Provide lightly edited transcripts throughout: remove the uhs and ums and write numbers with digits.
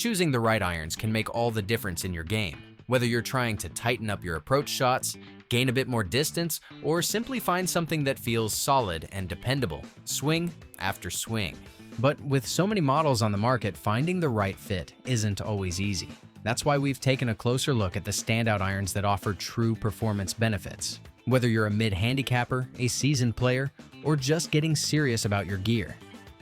Choosing the right irons can make all the difference in your game, whether you're trying to tighten up your approach shots, gain a bit more distance, or simply find something that feels solid and dependable, swing after swing. But with so many models on the market, finding the right fit isn't always easy. That's why we've taken a closer look at the standout irons that offer true performance benefits. Whether you're a mid-handicapper, a seasoned player, or just getting serious about your gear,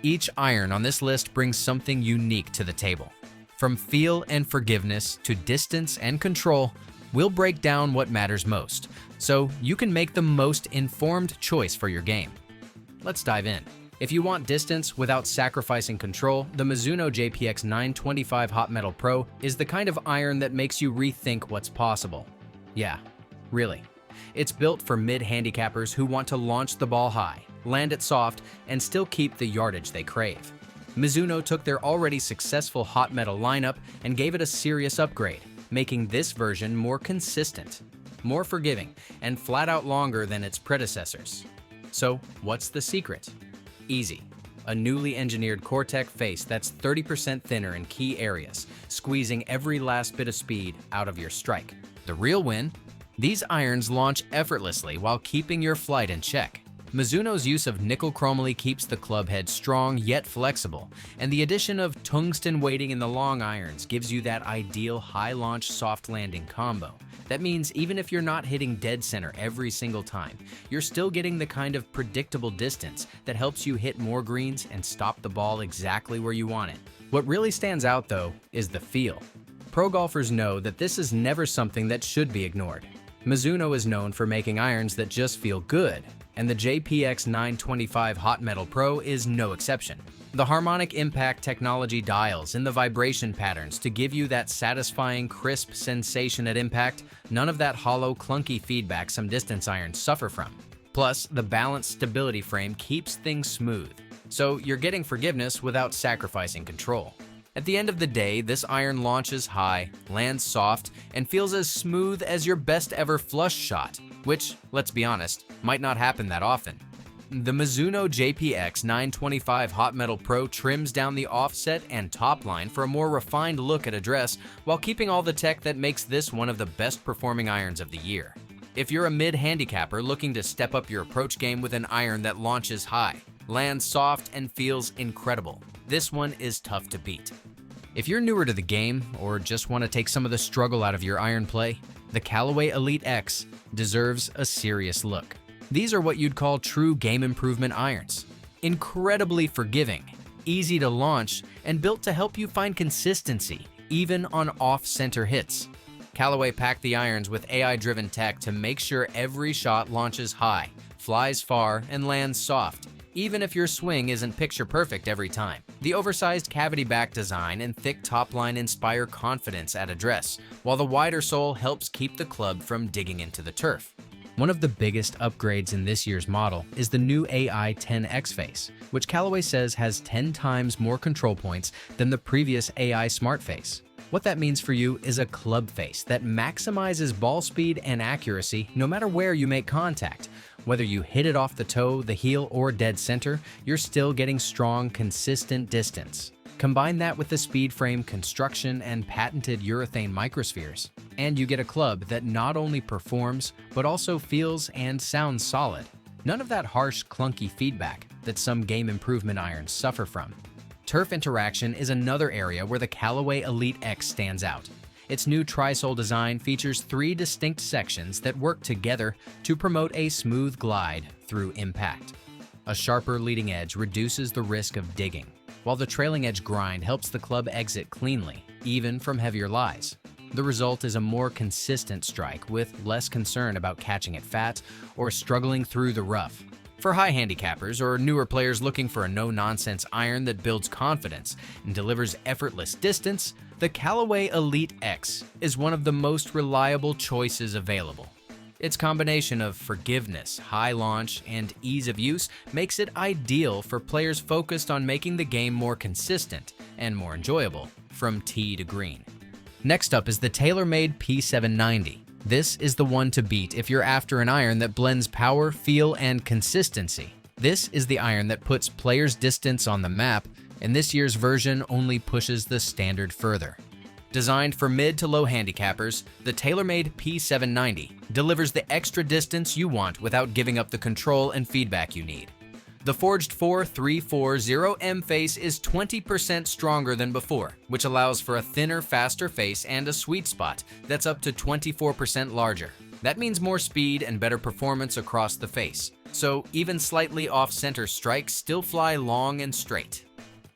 each iron on this list brings something unique to the table. From feel and forgiveness to distance and control, we'll break down what matters most, so you can make the most informed choice for your game. Let's dive in. If you want distance without sacrificing control, the Mizuno JPX 925 Hot Metal Pro is the kind of iron that makes you rethink what's possible. Yeah, really. It's built for mid-handicappers who want to launch the ball high, land it soft, and still keep the yardage they crave. Mizuno took their already successful hot metal lineup and gave it a serious upgrade, making this version more consistent, more forgiving, and flat out longer than its predecessors. So, what's the secret? Easy. A newly engineered CORTECH face that's 30% thinner in key areas, squeezing every last bit of speed out of your strike. The real win? These irons launch effortlessly while keeping your flight in check. Mizuno's use of nickel chromoly keeps the club head strong yet flexible, and the addition of tungsten weighting in the long irons gives you that ideal high-launch, soft-landing combo. That means even if you're not hitting dead center every single time, you're still getting the kind of predictable distance that helps you hit more greens and stop the ball exactly where you want it. What really stands out, though, is the feel. Pro golfers know that this is never something that should be ignored. Mizuno is known for making irons that just feel good, and the JPX 925 Hot Metal Pro is no exception. The Harmonic Impact technology dials in the vibration patterns to give you that satisfying, crisp sensation at impact, none of that hollow, clunky feedback some distance irons suffer from. Plus, the balanced stability frame keeps things smooth, so you're getting forgiveness without sacrificing control. At the end of the day, this iron launches high, lands soft, and feels as smooth as your best ever flush shot, which, let's be honest, might not happen that often. The Mizuno JPX 925 Hot Metal Pro trims down the offset and top line for a more refined look at address while keeping all the tech that makes this one of the best performing irons of the year. If you're a mid-handicapper looking to step up your approach game with an iron that launches high, lands soft, and feels incredible, this one is tough to beat. If you're newer to the game or just want to take some of the struggle out of your iron play, the Callaway Elyte X deserves a serious look. These are what you'd call true game improvement irons. Incredibly forgiving, easy to launch, and built to help you find consistency, even on off-center hits. Callaway packed the irons with AI-driven tech to make sure every shot launches high, flies far, and lands soft, even if your swing isn't picture-perfect every time. The oversized cavity back design and thick top line inspire confidence at address, while the wider sole helps keep the club from digging into the turf. One of the biggest upgrades in this year's model is the new Ai10x Face, which Callaway says has 10 times more control points than the previous AI Smart Face. What that means for you is a club face that maximizes ball speed and accuracy no matter where you make contact. Whether you hit it off the toe, the heel, or dead center, you're still getting strong, consistent distance. Combine that with the speed frame construction and patented urethane microspheres, and you get a club that not only performs, but also feels and sounds solid. None of that harsh, clunky feedback that some game improvement irons suffer from. Turf interaction is another area where the Callaway Elyte X stands out. Its new tri-sole design features 3 distinct sections that work together to promote a smooth glide through impact. A sharper leading edge reduces the risk of digging, while the trailing edge grind helps the club exit cleanly, even from heavier lies. The result is a more consistent strike with less concern about catching it fat or struggling through the rough. For high handicappers or newer players looking for a no-nonsense iron that builds confidence and delivers effortless distance, the Callaway Elyte X is one of the most reliable choices available. Its combination of forgiveness, high launch, and ease of use makes it ideal for players focused on making the game more consistent and more enjoyable from tee to green. Next up is the TaylorMade P790. This is the one to beat if you're after an iron that blends power, feel, and consistency. This is the iron that puts players' distance on the map and this year's version only pushes the standard further. Designed for mid to low handicappers, the TaylorMade P790 delivers the extra distance you want without giving up the control and feedback you need. The forged 4340M face is 20% stronger than before, which allows for a thinner, faster face and a sweet spot that's up to 24% larger. That means more speed and better performance across the face, so even slightly off-center strikes still fly long and straight.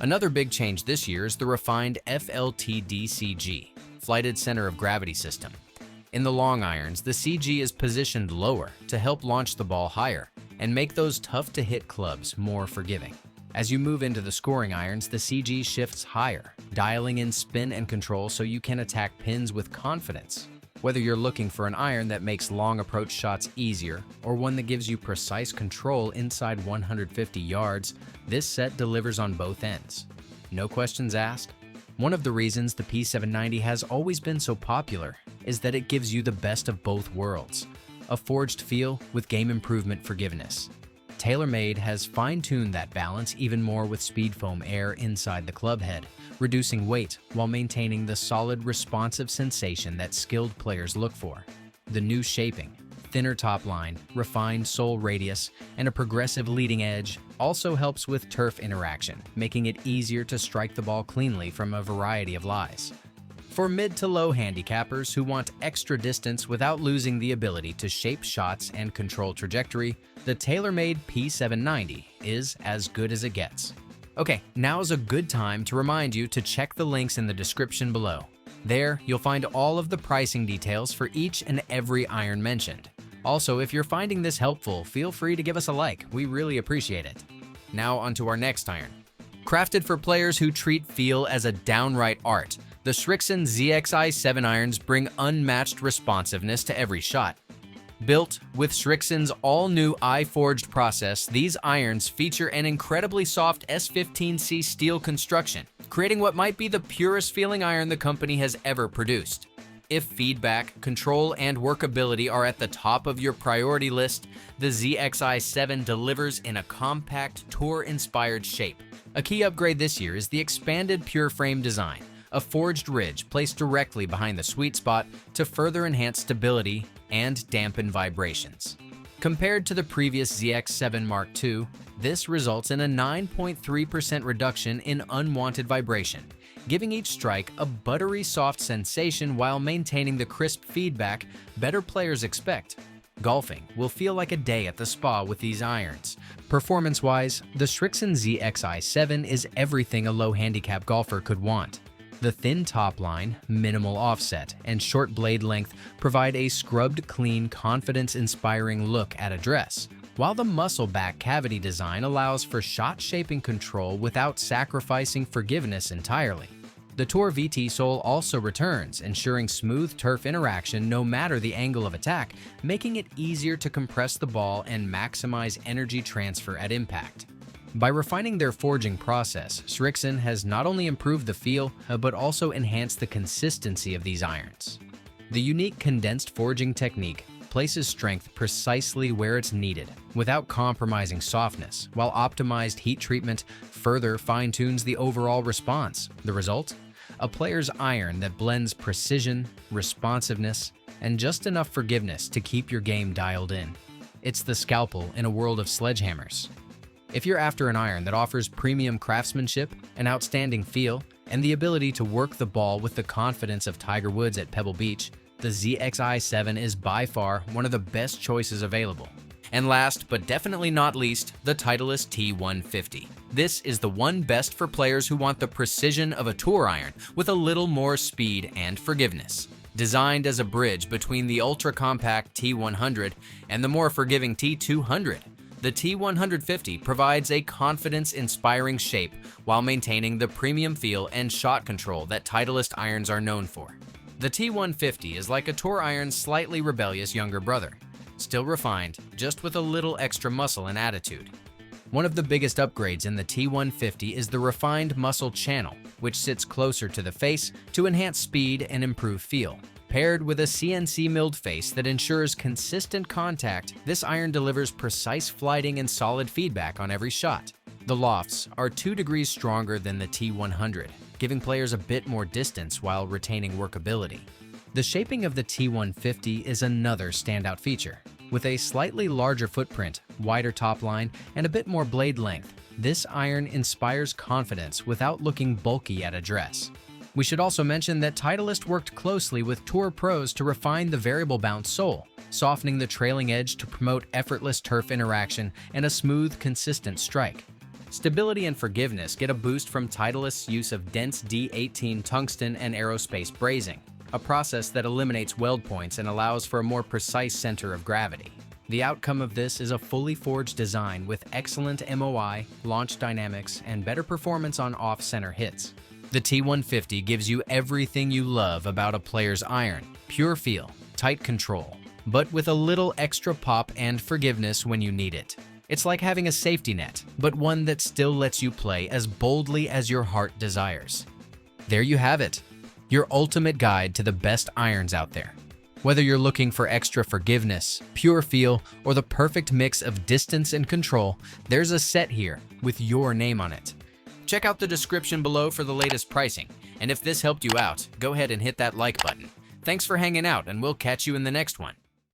Another big change this year is the refined FLTD CG, Flighted Center of Gravity system. In the long irons, the CG is positioned lower to help launch the ball higher and make those tough-to-hit clubs more forgiving. As you move into the scoring irons, the CG shifts higher, dialing in spin and control so you can attack pins with confidence. Whether you're looking for an iron that makes long approach shots easier or one that gives you precise control inside 150 yards, this set delivers on both ends. No questions asked? One of the reasons the P790 has always been so popular is that it gives you the best of both worlds, a forged feel with game improvement forgiveness. TaylorMade has fine-tuned that balance even more with speed foam air inside the club head, reducing weight while maintaining the solid, responsive sensation that skilled players look for. The new shaping, thinner top line, refined sole radius, and a progressive leading edge also helps with turf interaction, making it easier to strike the ball cleanly from a variety of lies. For mid to low handicappers who want extra distance without losing the ability to shape shots and control trajectory, the TaylorMade P790 is as good as it gets. Okay, now's a good time to remind you to check the links in the description below. There, you'll find all of the pricing details for each and every iron mentioned. Also, if you're finding this helpful, feel free to give us a like. We really appreciate it. Now onto our next iron. Crafted for players who treat feel as a downright art, the Srixon ZXi7 irons bring unmatched responsiveness to every shot. Built with Srixon's all-new iForged process, these irons feature an incredibly soft S15C steel construction, creating what might be the purest feeling iron the company has ever produced. If feedback, control, and workability are at the top of your priority list, the ZXi7 delivers in a compact, tour-inspired shape. A key upgrade this year is the expanded PureFrame design, a forged ridge placed directly behind the sweet spot to further enhance stability and dampen vibrations. Compared to the previous ZX7 Mark II, this results in a 9.3% reduction in unwanted vibration, giving each strike a buttery-soft sensation while maintaining the crisp feedback better players expect. Golfing will feel like a day at the spa with these irons. Performance-wise, the Srixon ZXi7 is everything a low-handicap golfer could want. The thin top line, minimal offset, and short blade length provide a scrubbed, clean, confidence-inspiring look at address, while the muscle back cavity design allows for shot-shaping control without sacrificing forgiveness entirely. The Tour V.T sole also returns, ensuring smooth turf interaction no matter the angle of attack, making it easier to compress the ball and maximize energy transfer at impact. By refining their forging process, Srixon has not only improved the feel, but also enhanced the consistency of these irons. The unique condensed forging technique places strength precisely where it's needed, without compromising softness, while optimized heat treatment further fine-tunes the overall response. The result? A player's iron that blends precision, responsiveness, and just enough forgiveness to keep your game dialed in. It's the scalpel in a world of sledgehammers. If you're after an iron that offers premium craftsmanship, an outstanding feel, and the ability to work the ball with the confidence of Tiger Woods at Pebble Beach, the ZXi7 is by far one of the best choices available. And last, but definitely not least, the Titleist T150. This is the one best for players who want the precision of a tour iron with a little more speed and forgiveness. Designed as a bridge between the ultra-compact T100 and the more forgiving T200, the T150 provides a confidence-inspiring shape while maintaining the premium feel and shot control that Titleist irons are known for. The T150 is like a tour iron's slightly rebellious younger brother, still refined, just with a little extra muscle and attitude. One of the biggest upgrades in the T150 is the refined muscle channel, which sits closer to the face to enhance speed and improve feel. Paired with a CNC milled face that ensures consistent contact, this iron delivers precise flighting and solid feedback on every shot. The lofts are 2 degrees stronger than the T100, giving players a bit more distance while retaining workability. The shaping of the T150 is another standout feature. With a slightly larger footprint, wider top line, and a bit more blade length, this iron inspires confidence without looking bulky at address. We should also mention that Titleist worked closely with Tour pros to refine the variable bounce sole, softening the trailing edge to promote effortless turf interaction and a smooth, consistent strike. Stability and forgiveness get a boost from Titleist's use of dense D18 tungsten and aerospace brazing, a process that eliminates weld points and allows for a more precise center of gravity. The outcome of this is a fully forged design with excellent MOI, launch dynamics, and better performance on off-center hits. The T150 gives you everything you love about a player's iron: pure feel, tight control, but with a little extra pop and forgiveness when you need it. It's like having a safety net, but one that still lets you play as boldly as your heart desires. There you have it, your ultimate guide to the best irons out there. Whether you're looking for extra forgiveness, pure feel, or the perfect mix of distance and control, there's a set here with your name on it. Check out the description below for the latest pricing, and if this helped you out, go ahead and hit that like button. Thanks for hanging out, and we'll catch you in the next one.